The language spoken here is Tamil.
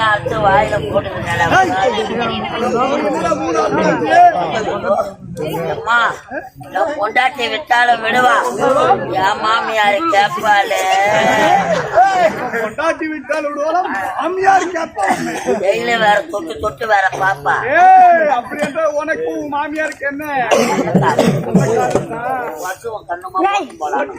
அடுத்து வாயில போட்டு பொண்டாட்டி விட்டாலும் விடுவா என் மாமியாரு கேப்பாளு பொண்டாட்டி விட்டாலும் விடுவாலும் மாமியார் கேப்பா டெய்லி வேற தொட்டு தொட்டு வேற பாப்பா அப்படி என்ற உனக்கு மாமியாருக்கு என்ன வசுவம் கண்ணுமா போலாம்